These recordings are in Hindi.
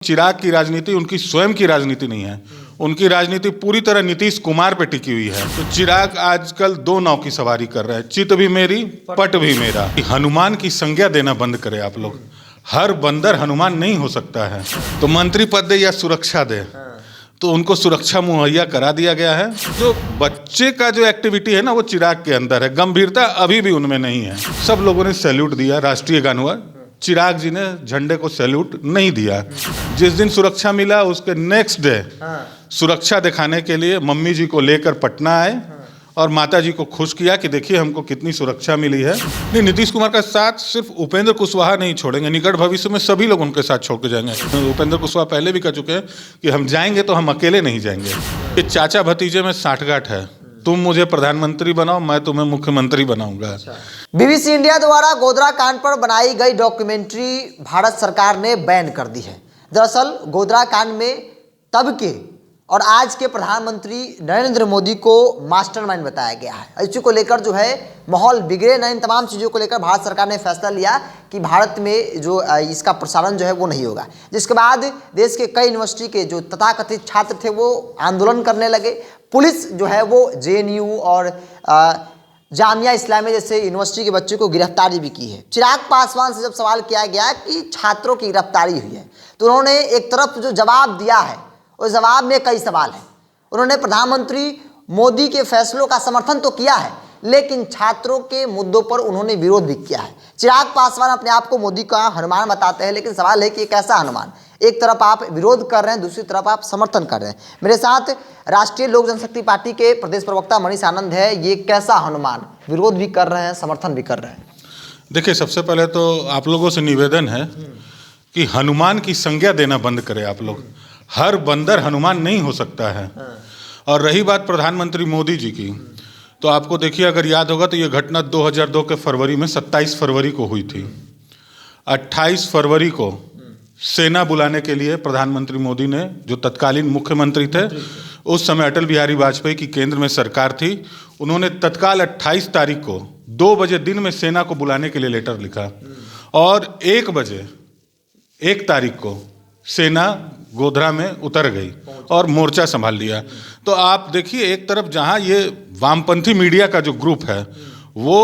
चिराग की राजनीति उनकी स्वयं की राजनीति नहीं है। उनकी राजनीति पूरी तरह नीतीश कुमार पे टिकी हुई है। तो चिराग आजकल दो नाव की सवारी कर रहा है, चित भी मेरी पट भी मेरा। हनुमान की संज्ञा देना बंद करें आप लोग। हर बंदर हनुमान नहीं हो सकता है। तो मंत्री पद दे या सुरक्षा दे, तो उनको सुरक्षा मुहैया करा दिया गया है। जो बच्चे का जो एक्टिविटी है ना, वो चिराग के अंदर है, गंभीरता अभी भी उनमें नहीं है। सब लोगों ने सैल्यूट दिया, राष्ट्रीय गान हुआ, चिराग जी ने झंडे को सैल्यूट नहीं दिया। जिस दिन सुरक्षा मिला उसके नेक्स्ट डे सुरक्षा दिखाने के लिए मम्मी जी को लेकर पटना आए और माता जी को खुश किया कि देखिए हमको कितनी सुरक्षा मिली है। नहीं, नीतीश कुमार का साथ सिर्फ उपेंद्र कुशवाहा नहीं छोड़ेंगे, निकट भविष्य में सभी लोग उनके साथ छोड़ के जाएंगे। उपेंद्र कुशवाहा पहले भी कह चुके हैं कि हम जाएंगे तो हम अकेले नहीं जाएंगे। ये चाचा भतीजे में साठगांठ है, तुम मुझे प्रधानमंत्री बनाओ, मैं तुम्हें मुख्यमंत्री बनाऊंगा। बीबीसी इंडिया द्वारा गोधरा कांड पर बनाई गई डॉक्यूमेंट्री भारत सरकार ने बैन कर दी है। दरअसल गोधरा कांड में तब के और आज के प्रधानमंत्री नरेंद्र मोदी को मास्टरमाइंड बताया गया है। इसी को लेकर जो है माहौल बिगड़े न, इन तमाम चीज़ों को लेकर भारत सरकार ने फैसला लिया कि भारत में जो इसका प्रसारण जो है वो नहीं होगा। जिसके बाद देश के कई यूनिवर्सिटी के जो तथाकथित छात्र थे वो आंदोलन करने लगे। पुलिस जो है वो जेएनयू और जामिया इस्लामिया जैसे यूनिवर्सिटी के बच्चों को गिरफ्तारी भी की है। चिराग पासवान से जब सवाल किया गया कि छात्रों की गिरफ्तारी हुई है, तो उन्होंने एक तरफ जो जवाब दिया है उस जवाब में कई सवाल हैं। उन्होंने प्रधानमंत्री मोदी के फैसलों का समर्थन तो किया है, लेकिन छात्रों के मुद्दों पर उन्होंने विरोध भी किया है। चिराग पासवान अपने आप को मोदी का हनुमान बताते हैं, लेकिन सवाल है कि कैसा हनुमान? एक तरफ आप विरोध कर रहे हैं, दूसरी तरफ आप समर्थन कर रहे हैं। मेरे साथ राष्ट्रीय लोक जनशक्ति पार्टी के प्रदेश प्रवक्ता मनीष आनंद है। ये कैसा हनुमान? विरोध भी कर रहे हैं, समर्थन भी कर रहे हैं। देखिए, सबसे पहले तो आप लोगों से निवेदन है कि हनुमान की संज्ञा देना बंद करें आप लोग। हर बंदर हनुमान नहीं हो सकता है। और रही बात प्रधानमंत्री मोदी जी की, तो आपको देखिए, अगर याद होगा तो ये घटना 2002 के फरवरी में 27 फरवरी को हुई थी। 28 फरवरी को सेना बुलाने के लिए प्रधानमंत्री मोदी ने, जो तत्कालीन मुख्यमंत्री थे उस समय अटल बिहारी वाजपेयी की केंद्र में सरकार थी, उन्होंने तत्काल 28 तारीख को 2 बजे दिन में सेना को बुलाने के लिए लेटर लिखा और 1 बजे 1 तारीख को सेना गोधरा में उतर गई और मोर्चा संभाल लिया। तो आप देखिए, एक तरफ जहां ये वामपंथी मीडिया का जो ग्रुप है वो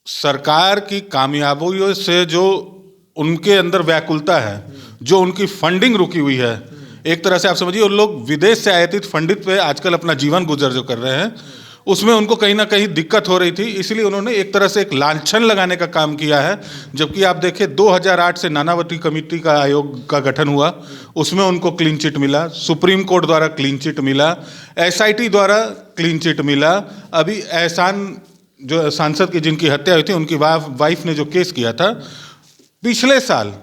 सरकार की कामयाबियों से, जो उनके अंदर व्याकुलता है, जो उनकी फंडिंग रुकी हुई है, एक तरह से आप समझिए उन लोग विदेश से आयातित फंडित पे आजकल अपना जीवन गुजर जो कर रहे हैं, उसमें उनको कहीं ना कहीं दिक्कत हो रही थी। इसलिए उन्होंने एक तरह से एक लांछन लगाने का काम किया है। जबकि आप देखें 2008 से नानावती कमेटी का आयोग का गठन हुआ, उसमें उनको क्लीन चिट मिला, सुप्रीम कोर्ट द्वारा क्लीन चिट मिला, एसआईटी द्वारा क्लीन चिट मिला। अभी एहसान जो सांसद की जिनकी हत्या हुई थी, उनकी वाइफ ने जो केस किया था, पिछले साल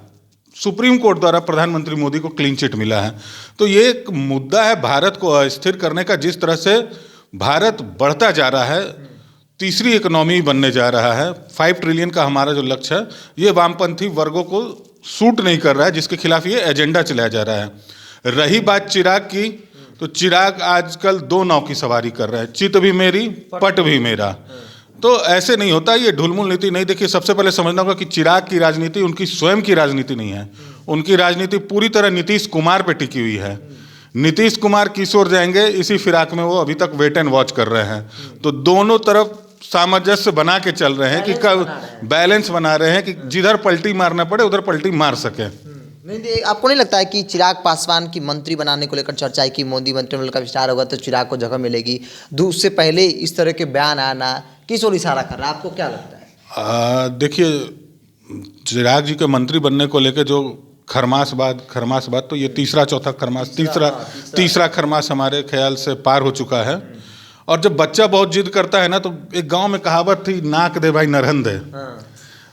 सुप्रीम कोर्ट द्वारा प्रधानमंत्री मोदी को क्लीन चिट मिला है। तो ये एक मुद्दा है भारत को अस्थिर करने का। जिस तरह से भारत बढ़ता जा रहा है, तीसरी इकोनॉमी बनने जा रहा है, 5 ट्रिलियन का हमारा जो लक्ष्य है, ये वामपंथी वर्गों को सूट नहीं कर रहा है, जिसके खिलाफ ये एजेंडा चलाया जा रहा है। रही बात चिराग की, तो चिराग आजकल 2 नाव की सवारी कर रहा है, चित भी मेरी पट भी मेरा। तो ऐसे नहीं होता, ये ढुलमुल नीति नहीं। देखिए, सबसे पहले समझना होगा कि चिराग की राजनीति उनकी स्वयं की राजनीति नहीं है। उनकी राजनीति पूरी तरह नीतीश कुमार पे टिकी हुई है। नीतीश कुमार किस ओर जाएंगे, इसी फिराक में वो अभी तक वेट एंड वॉच कर रहे हैं। तो दोनों तरफ सामंजस्य बना के चल रहे हैं कि कब बैलेंस बना रहे हैं कि जिधर पलटी मारना पड़े उधर पलटी मार सके। नहीं, आपको नहीं लगता है कि चिराग पासवान की मंत्री बनाने को लेकर चर्चा है कि मोदी मंत्रिमंडल का विस्तार होगा तो चिराग को जगह मिलेगी? उससे पहले इस तरह के बयान आना किस ओर इशारा कर रहा है, आपको क्या लगता है? देखिए, चिराग जी के मंत्री बनने को लेकर जो खरमास बाद तो ये तीसरा खरमास हमारे ख्याल से पार हो चुका है। और जब बच्चा बहुत जिद करता है ना, तो एक गांव में कहावत थी, नाक दे भाई नरहन दे।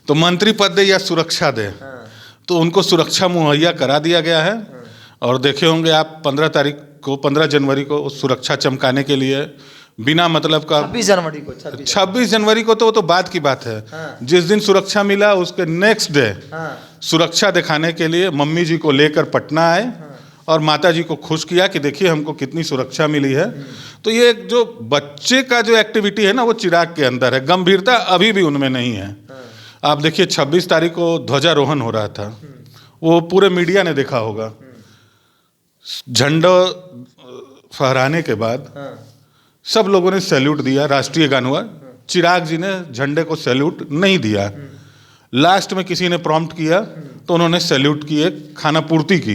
तो मंत्री पद दे या सुरक्षा दे, तो उनको सुरक्षा मुहैया करा दिया गया है। और देखे होंगे आप 15 जनवरी को सुरक्षा चमकाने के लिए बिना मतलब का 26 जनवरी को तो वो तो बाद की बात है। जिस दिन सुरक्षा मिला उसके नेक्स्ट डे सुरक्षा दिखाने के लिए मम्मी जी को लेकर पटना आए और माता जी को खुश किया कि देखिए हमको कितनी सुरक्षा मिली है। तो ये जो बच्चे का जो एक्टिविटी है ना, वो चिराग के अंदर है, गंभीरता अभी भी उनमें नहीं है। आप देखिए 26 तारीख को ध्वजारोहण हो रहा था वो पूरे मीडिया ने देखा होगा। झंडा फहराने के बाद सब लोगों ने सैल्यूट दिया, राष्ट्रीय गान हुआ। चिराग जी ने झंडे को सैल्यूट नहीं दिया। लास्ट में किसी ने प्रॉम्प्ट किया तो उन्होंने सैल्यूट किए, खाना पूर्ति की।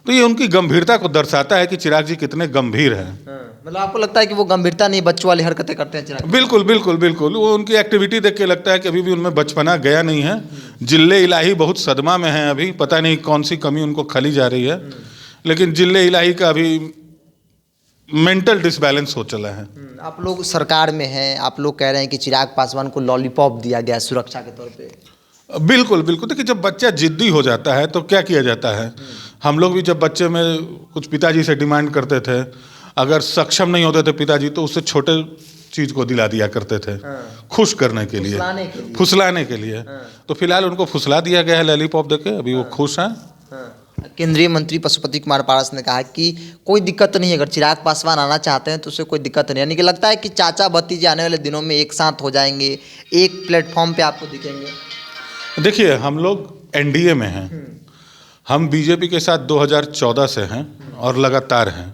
तो ये उनकी गंभीरता को दर्शाता है कि चिराग जी कितने गंभीर हैं। मतलब आपको लगता है कि वो गंभीरता नहीं, बच्चों वाली हरकतें करते हैं चिराग? बिल्कुल बिल्कुल बिल्कुल, वो उनकी एक्टिविटी देख के लगता है कि अभी भी उनमें बचपना गया नहीं है। जिले इलाही बहुत सदमा में है अभी, पता नहीं कौन सी कमी उनको खली जा रही है, लेकिन जिले इलाही का अभी मेंटल डिसबैलेंस हो चला है। आप लोग सरकार में हैं, आप लोग कह रहे हैं कि चिराग पासवान को लॉलीपॉप दिया गया सुरक्षा के तौर पे। बिल्कुल बिल्कुल, देखिए जब बच्चा जिद्दी हो जाता है तो क्या किया जाता है। हम लोग भी जब बच्चे में कुछ पिताजी से डिमांड करते थे, अगर सक्षम नहीं होते थे पिताजी तो उससे छोटे चीज को दिला दिया करते थे, खुश करने के लिए, फुसलाने के लिए। तो फिलहाल उनको फुसला दिया गया है लॉलीपॉप देके, अभी वो खुश हैं। केंद्रीय मंत्री पशुपति कुमार पारस ने कहा कि कोई दिक्कत नहीं है, अगर चिराग पासवान आना चाहते हैं तो उससे कोई दिक्कत नहीं। यानी कि लगता है कि चाचा भतीजे आने वाले दिनों में एक साथ हो जाएंगे, एक प्लेटफॉर्म पे आपको दिखेंगे। देखिए हम लोग एनडीए में हैं, हम बीजेपी के साथ 2014 से हैं और लगातार हैं।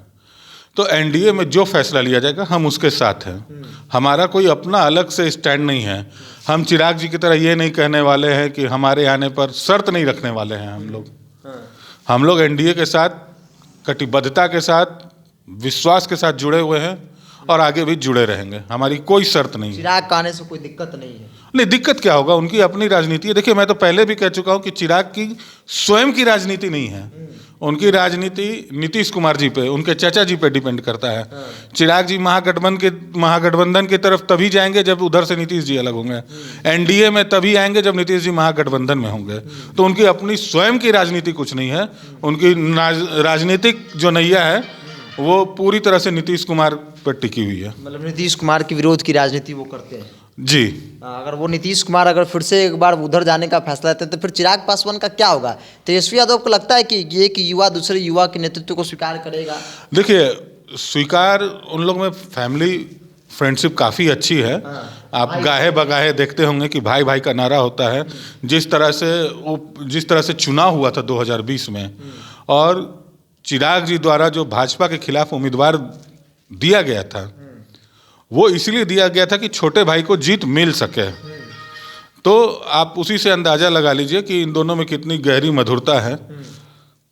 तो एनडीए में जो फैसला लिया जाएगा हम उसके साथ हैं। हमारा कोई अपना अलग से स्टैंड नहीं है। हम चिराग जी की तरह ये नहीं कहने वाले हैं कि हमारे आने पर शर्त नहीं रखने वाले हैं। हम लोग एनडीए के साथ कटिबद्धता के साथ, विश्वास के साथ जुड़े हुए हैं और आगे भी जुड़े रहेंगे। हमारी कोई शर्त नहीं है। चिराग का आने से कोई दिक्कत नहीं है? नहीं, दिक्कत क्या होगा, उनकी अपनी राजनीति है। देखिए मैं तो पहले भी कह चुका हूं कि चिराग की स्वयं की राजनीति नहीं है। उनकी नीतीश कुमार जी पे, उनके चाचा जी पे डिपेंड करता है। चिराग जी महागठबंधन की तरफ तभी जाएंगे जब उधर से नीतीश जी अलग होंगे। एनडीए में तभी आएंगे जब नीतीश जी महागठबंधन में होंगे। तो उनकी अपनी स्वयं की राजनीति कुछ नहीं है। उनकी राजनीतिक जो नैया है वो पूरी तरह से नीतीश कुमार पर टिकी हुई है। मतलब नीतीश कुमार के विरोध की राजनीति वो करते हैं जी। अगर वो नीतीश कुमार अगर फिर से एक बार उधर जाने का फैसला लेते हैं तो फिर चिराग पासवान का क्या होगा? तेजस्वी यादव को लगता है कि ये कि युवा दूसरे युवा के नेतृत्व को स्वीकार करेगा? देखिए स्वीकार, उन लोग में फैमिली फ्रेंडशिप काफ़ी अच्छी है। आप गाहे बगाहे देखते होंगे कि भाई भाई का नारा होता है। जिस तरह से चुनाव हुआ था 2020 में, और चिराग जी द्वारा जो भाजपा के खिलाफ उम्मीदवार दिया गया था वो इसलिए दिया गया था कि छोटे भाई को जीत मिल सके। तो आप उसी से अंदाजा लगा लीजिए कि इन दोनों में कितनी गहरी मधुरता है।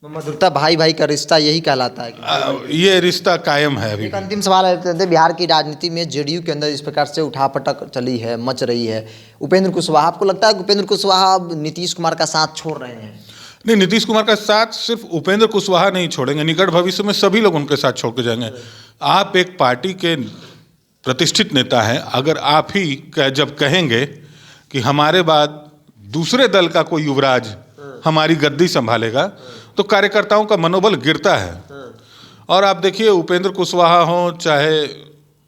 मधुरता, भाई भाई का रिश्ता यही कहलाता है कि ये रिश्ता कायम है। अभी एक अंतिम सवाल है, बिहार की राजनीति में जेडीयू के अंदर इस प्रकार से उठापटक चली है, मच रही है। उपेंद्र कुशवाहा, आपको लगता है कि उपेंद्र कुशवाहा अब नीतीश कुमार का साथ छोड़ रहे हैं? नहीं, नीतीश कुमार का साथ सिर्फ उपेंद्र कुशवाहा नहीं छोड़ेंगे, निकट भविष्य में सभी लोग उनके साथ छोड़ के जाएंगे। आप एक पार्टी के प्रतिष्ठित नेता हैं, अगर आप ही जब कहेंगे कि हमारे बाद दूसरे दल का कोई युवराज हमारी गद्दी संभालेगा तो कार्यकर्ताओं का मनोबल गिरता है। और आप देखिए उपेंद्र कुशवाहा हो चाहे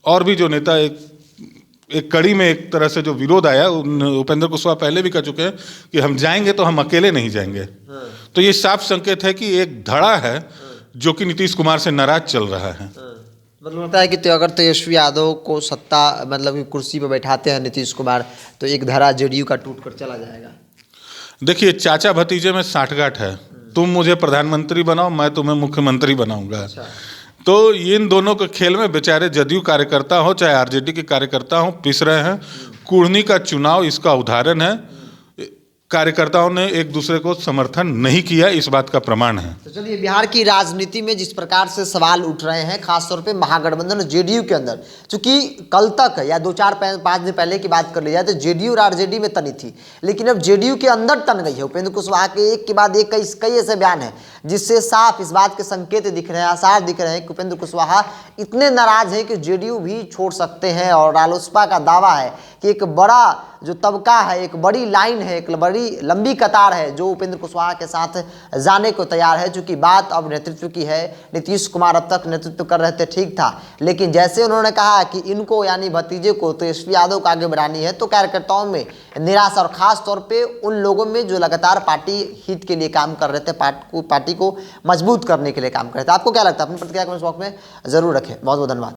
और भी जो नेता, एक कड़ी में एक तरह से जो विरोध आया, उपेंद्र कुशवाहा पहले भी कह चुके हैं कि हम जाएंगे तो हम अकेले नहीं जाएंगे। तो ये साफ संकेत है कि एक धड़ा है जो कि नीतीश कुमार से नाराज चल रहा है। मतलब लगता है कि अगर तेजस्वी यादव को सत्ता मतलब कुर्सी पर बैठाते हैं नीतीश कुमार तो एक धड़ा जेडीयू का टूट कर चला जाएगा। देखिए चाचा भतीजे में साठगांठ है। तुम मुझे प्रधानमंत्री बनाओ, मैं तुम्हें मुख्यमंत्री बनाऊंगा। अच्छा। तो इन दोनों के खेल में बेचारे जदयू कार्यकर्ता हो चाहे आरजेडी के कार्यकर्ता हो पिस रहे हैं। कुढ़नी का चुनाव इसका उदाहरण है। कार्यकर्ताओं ने एक दूसरे को समर्थन नहीं किया, इस बात का प्रमाण है। तो चलिए, बिहार की राजनीति में जिस प्रकार से सवाल उठ रहे हैं खासतौर पे महागठबंधन और जेडीयू के अंदर, चूंकि कल तक या 2-4-5 दिन पहले की बात कर ली जाए तो जेडीयू और आरजेडी में तनी थी, लेकिन अब जेडीयू के अंदर तन गई है। उपेंद्र कुशवाहा के एक के बाद एक कई ऐसे बयान हैं जिससे साफ इस बात के संकेत दिख रहे हैं, आसार दिख रहे हैं कि उपेंद्र कुशवाहा इतने नाराज हैं कि जेडीयू भी छोड़ सकते हैं। और रालोसपा का दावा है कि एक बड़ा जो तबका है, एक बड़ी लाइन है, एक बड़ी लंबी कतार है जो उपेंद्र कुशवाहा के साथ जाने को तैयार है। चूंकि बात अब नेतृत्व की है, नीतीश कुमार अब तक नेतृत्व कर रहे थे, ठीक था, लेकिन जैसे उन्होंने कहा कि इनको यानी भतीजे को तेजस्वी यादव को आगे बढ़ानी है तो कार्यकर्ताओं में निराशा, और खास तौर पे उन लोगों में जो लगातार पार्टी हित के लिए काम कर रहे थे, पार्टी को मजबूत करने के लिए काम कर रहे थे। आपको क्या लगता है? अपनी प्रतिक्रिया कमेंट बॉक्स में जरूर रखें। बहुत बहुत धन्यवाद।